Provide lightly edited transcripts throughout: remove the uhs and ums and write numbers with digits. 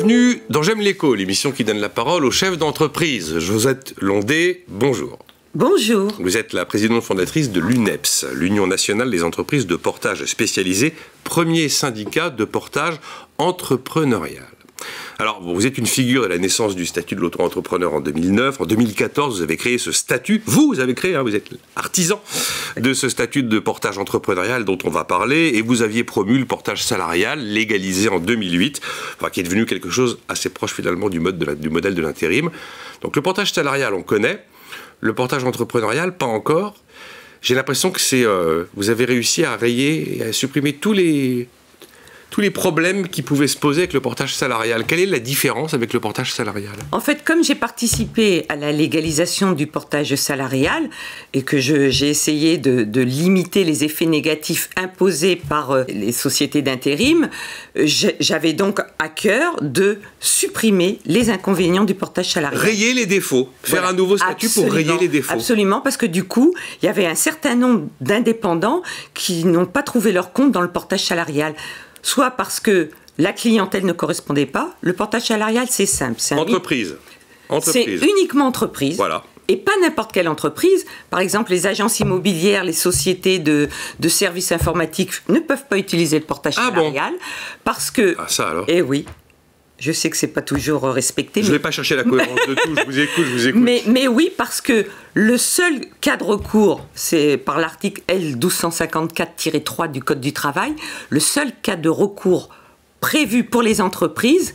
Bienvenue dans J'aime l'écho, l'émission qui donne la parole aux chefs d'entreprise. Josette Londé, bonjour. Bonjour. Vous êtes la présidente fondatrice de l'UNEPS, l'Union nationale des entreprises de portage spécialisées, premier syndicat de portage entrepreneurial. Alors, vous êtes une figure de la naissance du statut de l'auto-entrepreneur en 2009. En 2014, vous avez créé ce statut. Vous avez créé, vous êtes artisan de ce statut de portage entrepreneurial dont on va parler. Et vous aviez promu le portage salarial, légalisé en 2008, qui est devenu quelque chose assez proche finalement du modèle de l'intérim. Donc le portage salarial, on connaît. Le portage entrepreneurial, pas encore. J'ai l'impression que vous avez réussi à rayer et à supprimer tous les problèmes qui pouvaient se poser avec le portage salarial. Quelle est la différence avec le portage salarial? En fait, comme j'ai participé à la légalisation du portage salarial et que j'ai essayé de limiter les effets négatifs imposés par les sociétés d'intérim, j'avais donc à cœur de supprimer les inconvénients du portage salarial. Rayer les défauts, faire un nouveau statut pour rayer les défauts. Absolument, parce que du coup, il y avait un certain nombre d'indépendants qui n'ont pas trouvé leur compte dans le portage salarial. Soit parce que la clientèle ne correspondait pas. Le portage salarial, c'est simple. Entreprise. C'est uniquement entreprise. Voilà. Et pas n'importe quelle entreprise. Par exemple, les agences immobilières, les sociétés de services informatiques ne peuvent pas utiliser le portage salarial. Parce que... Ah, ça alors. Eh oui. Je sais que c'est pas toujours respecté. Je ne vais pas chercher la cohérence de tout, je vous écoute. Mais oui, parce que le seul cas de recours, c'est par l'article L1254-3 du Code du travail, le seul cas de recours prévu pour les entreprises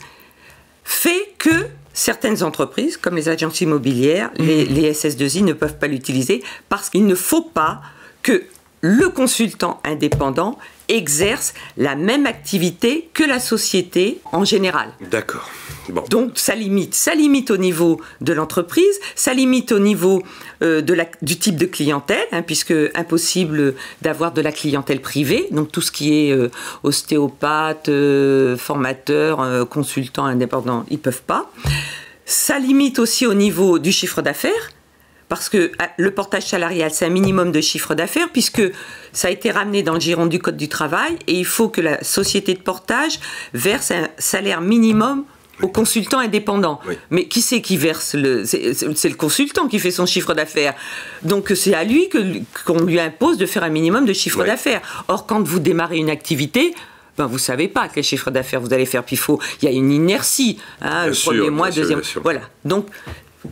fait que certaines entreprises, comme les agences immobilières, les SS2I, ne peuvent pas l'utiliser parce qu'il ne faut pas que le consultant indépendant exerce la même activité que la société en général. D'accord. Bon. Donc ça limite au niveau de l'entreprise, ça limite au niveau du type de clientèle, puisque impossible d'avoir de la clientèle privée, donc tout ce qui est ostéopathe, formateur, consultant indépendant, ils ne peuvent pas. Ça limite aussi au niveau du chiffre d'affaires, parce que le portage salarial, c'est un minimum de chiffre d'affaires, puisque ça a été ramené dans le giron du Code du travail, et il faut que la société de portage verse un salaire minimum aux consultants indépendants. Oui. Mais qui c'est qui verse c'est le consultant qui fait son chiffre d'affaires. Donc c'est à lui qu'on lui impose de faire un minimum de chiffre d'affaires. Or, quand vous démarrez une activité... vous ne savez pas quel chiffre d'affaires vous allez faire. Puis il y a une inertie. Le premier mois, deuxième... Voilà. Donc...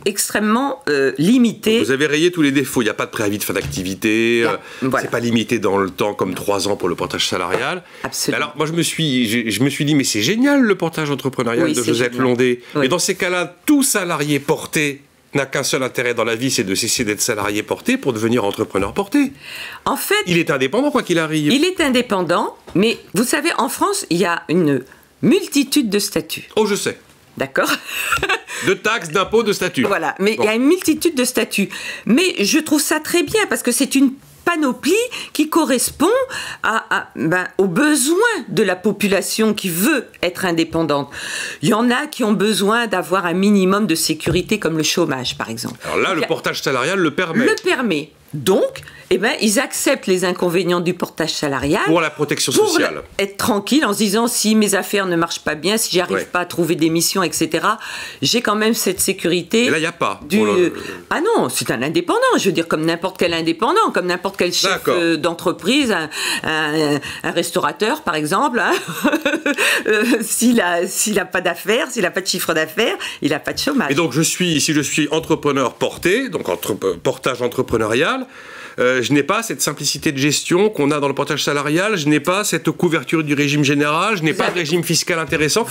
extrêmement limité. Vous avez rayé tous les défauts. Il n'y a pas de préavis de fin d'activité. Voilà. C'est pas limité dans le temps comme 3 ans pour le portage salarial. Absolument. Alors moi je me suis dit mais c'est génial le portage entrepreneurial de Josette Londé. Oui. Mais dans ces cas-là, tout salarié porté n'a qu'un seul intérêt dans la vie, c'est de cesser d'être salarié porté pour devenir entrepreneur porté. En fait, il est indépendant quoi qu'il arrive. Il est indépendant, mais vous savez, en France, il y a une multitude de statuts. Oh, je sais. D'accord. De taxes, d'impôts, de statuts. Voilà, mais il y a une multitude de statuts. Mais je trouve ça très bien, parce que c'est une panoplie qui correspond aux besoins de la population qui veut être indépendante. Il y en a qui ont besoin d'avoir un minimum de sécurité, comme le chômage, par exemple. Alors là, le portage salarial le permet. Le permet. Donc, ils acceptent les inconvénients du portage salarial. Pour la protection sociale. Pour être tranquille en se disant, si mes affaires ne marchent pas bien, si j'arrive pas à trouver des missions, etc., j'ai quand même cette sécurité. Et là, il n'y a pas. Ah non, c'est un indépendant. Je veux dire, comme n'importe quel indépendant, comme n'importe quel chef d'entreprise, un restaurateur, par exemple. S'il n'a pas d'affaires, s'il n'a pas de chiffre d'affaires, il n'a pas de chômage. Et donc, si je suis entrepreneur porté, donc portage entrepreneurial, je n'ai pas cette simplicité de gestion qu'on a dans le portage salarial, je n'ai pas cette couverture du régime général, je n'ai pas de régime fiscal intéressant.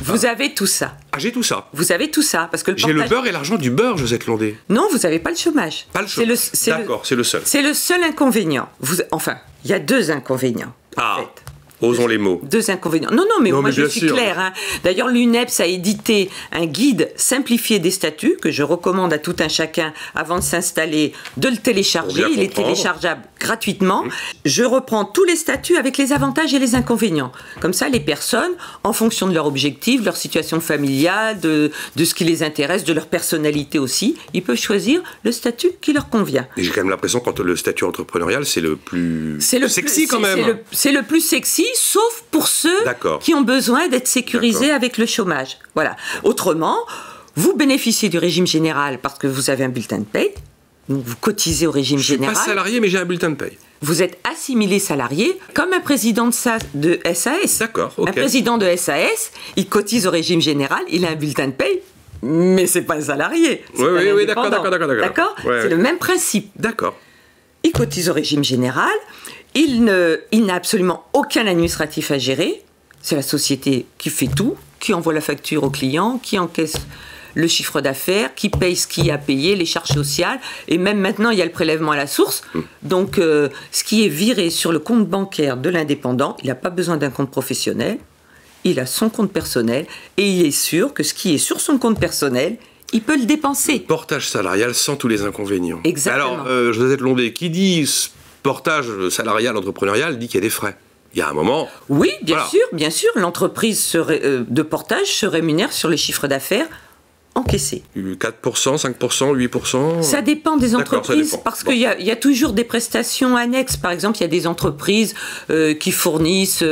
Vous avez tout ça. Ah, j'ai tout ça. Vous avez tout ça. Parce que j'ai le beurre et l'argent du beurre, Josette Londé. Non, vous n'avez pas le chômage. Pas le chômage. D'accord, c'est le seul. C'est le seul inconvénient. Enfin, il y a 2 inconvénients. En fait. Osons les mots. 2 inconvénients. Non, mais moi je suis claire. D'ailleurs, l'UNEPS a édité un guide simplifié des statuts que je recommande à tout un chacun avant de s'installer de le télécharger. Il est téléchargeable gratuitement. Je reprends tous les statuts avec les avantages et les inconvénients. Comme ça, les personnes, en fonction de leur objectif, de leur situation familiale, de ce qui les intéresse, de leur personnalité aussi, ils peuvent choisir le statut qui leur convient. Et j'ai quand même l'impression que le statut entrepreneurial, c'est le plus sexy quand même. C'est le plus sexy. sauf pour ceux qui ont besoin d'être sécurisés avec le chômage. Voilà. Autrement, vous bénéficiez du régime général parce que vous avez un bulletin de paye. Donc vous cotisez au régime général. Je ne suis pas salarié, mais j'ai un bulletin de paye. Vous êtes assimilé salarié, comme un président de SAS. D'accord, ok. Un président de SAS, il cotise au régime général, il a un bulletin de paye, mais c'est pas un salarié. Oui, d'accord. D'accord. C'est le même principe. D'accord. Il cotise au régime général, il n'a absolument aucun administratif à gérer. C'est la société qui fait tout, qui envoie la facture au client, qui encaisse le chiffre d'affaires, qui paye ce qu'il y a à payer, les charges sociales, et même maintenant, il y a le prélèvement à la source. Donc, ce qui est viré sur le compte bancaire de l'indépendant, il n'a pas besoin d'un compte professionnel, il a son compte personnel, et il est sûr que ce qui est sur son compte personnel, il peut le dépenser. Portage salarial sans tous les inconvénients. Exactement. Alors, Josette Londé, qui dit portage salarial entrepreneurial, dit qu'il y a des frais. Il y a un moment... Oui, bien sûr, l'entreprise de portage se rémunère sur les chiffres d'affaires encaissés. 4%, 5%, 8%. Ça dépend des entreprises, parce qu'il y a toujours des prestations annexes. Par exemple, il y a des entreprises qui fournissent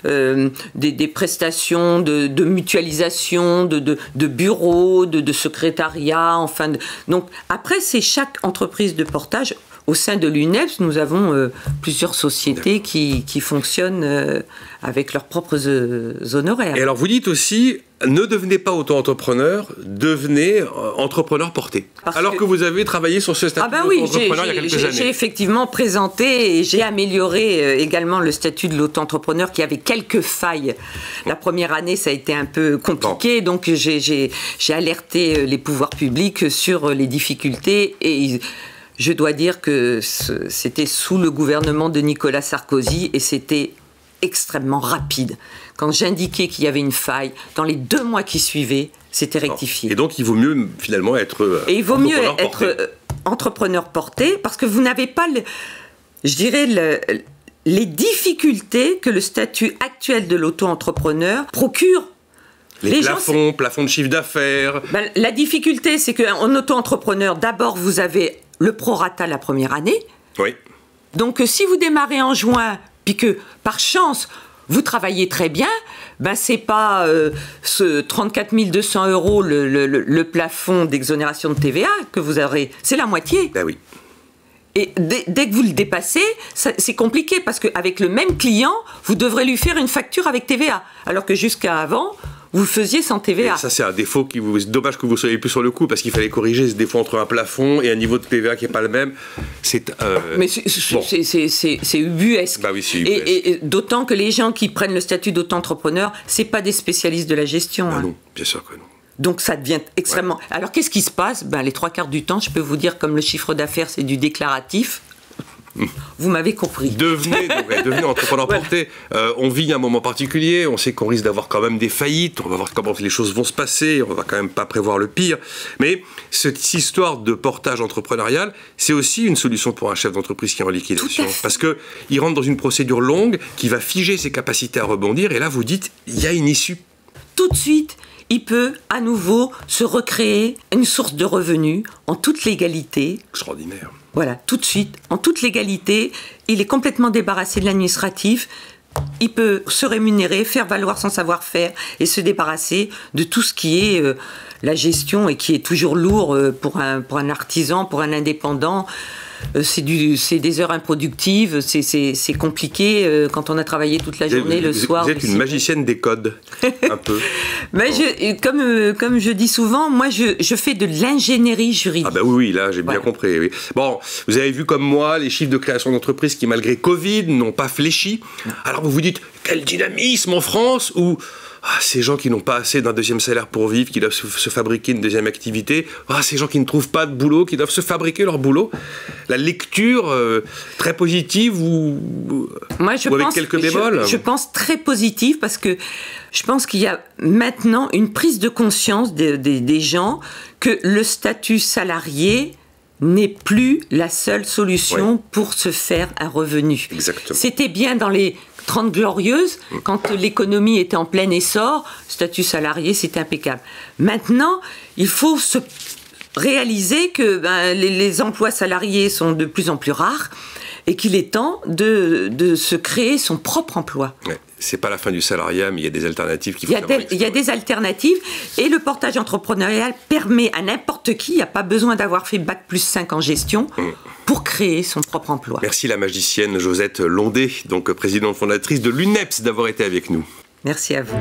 des prestations de mutualisation, de bureaux, de secrétariat, enfin... Donc, après, c'est chaque entreprise de portage. Au sein de l'UNEPS, nous avons plusieurs sociétés qui fonctionnent avec leurs propres honoraires. Et alors, vous dites aussi, ne devenez pas auto-entrepreneur, devenez entrepreneur porté. Alors que vous avez travaillé sur ce statut d'auto-entrepreneur il y a quelques années. J'ai effectivement présenté et j'ai amélioré également le statut de l'auto-entrepreneur qui avait quelques failles. La première année, ça a été un peu compliqué, donc j'ai alerté les pouvoirs publics sur les difficultés et... Je dois dire que c'était sous le gouvernement de Nicolas Sarkozy et c'était extrêmement rapide. Quand j'indiquais qu'il y avait une faille, dans les 2 mois qui suivaient, c'était rectifié. Et donc il vaut mieux finalement être Et il vaut mieux être entrepreneur porté parce que vous n'avez pas, les difficultés que le statut actuel de l'auto-entrepreneur procure. Les plafonds de chiffre d'affaires. La difficulté, c'est qu'en auto-entrepreneur, d'abord, vous avez le prorata la première année. Oui. Donc, si vous démarrez en juin, puis que, par chance, vous travaillez très bien, c'est pas ce 34 200 € le plafond d'exonération de TVA que vous aurez. C'est la moitié. Ben oui. Et dès que vous le dépassez, c'est compliqué parce qu'avec le même client, vous devrez lui faire une facture avec TVA. Alors que jusqu'à avant, vous le faisiez sans TVA. Et ça, c'est un défaut c'est dommage que vous soyez plus sur le coup parce qu'il fallait corriger ce défaut entre un plafond et un niveau de TVA qui n'est pas le même. Mais c'est ubuesque. Bah oui, c'est ubuesque. Et d'autant que les gens qui prennent le statut d'auto-entrepreneur, c'est pas des spécialistes de la gestion. Non, bien sûr que non. Donc ça devient extrêmement... Ouais. Alors qu'est-ce qui se passe ? Les 3/4 du temps, je peux vous dire, comme le chiffre d'affaires, c'est du déclaratif. Vous m'avez compris. Devenez entrepreneur porté. On vit un moment particulier, on sait qu'on risque d'avoir quand même des faillites, on va voir comment les choses vont se passer, on va quand même pas prévoir le pire. Mais cette histoire de portage entrepreneurial, c'est aussi une solution pour un chef d'entreprise qui est en liquidation. Parce qu'il rentre dans une procédure longue qui va figer ses capacités à rebondir, et là vous dites, il y a une issue. Tout de suite, il peut à nouveau se recréer une source de revenus en toute légalité. Extraordinaire. Voilà, tout de suite, en toute légalité, il est complètement débarrassé de l'administratif, il peut se rémunérer, faire valoir son savoir-faire et se débarrasser de tout ce qui est la gestion et qui est toujours lourd pour un artisan, pour un indépendant. C'est des heures improductives, c'est compliqué quand on a travaillé toute la journée, le soir. Vous êtes une magicienne des codes, un peu. Comme je dis souvent, moi je fais de l'ingénierie juridique. Ah oui, là j'ai bien compris. Oui. Bon, vous avez vu comme moi les chiffres de création d'entreprises qui, malgré Covid, n'ont pas fléchi. Alors vous vous dites, quel dynamisme en France où... ces gens qui n'ont pas assez d'un deuxième salaire pour vivre, qui doivent se fabriquer une deuxième activité. Ces gens qui ne trouvent pas de boulot, qui doivent se fabriquer leur boulot. La lecture très positive ou avec quelques bémols. Je pense très positive parce que je pense qu'il y a maintenant une prise de conscience des gens que le statut salarié n'est plus la seule solution pour se faire un revenu. Exactement. C'était bien dans les 30 glorieuses, quand l'économie était en plein essor, statut salarié, c'était impeccable. Maintenant, il faut réaliser que les emplois salariés sont de plus en plus rares et qu'il est temps de se créer son propre emploi. Ouais. C'est pas la fin du salariat, mais il y a des alternatives qui Il y a des alternatives, et le portage entrepreneurial permet à n'importe qui, il n'y a pas besoin d'avoir fait Bac+5 en gestion, pour créer son propre emploi. Merci la magicienne Josette Londé, donc présidente fondatrice de l'UNEPS, d'avoir été avec nous. Merci à vous.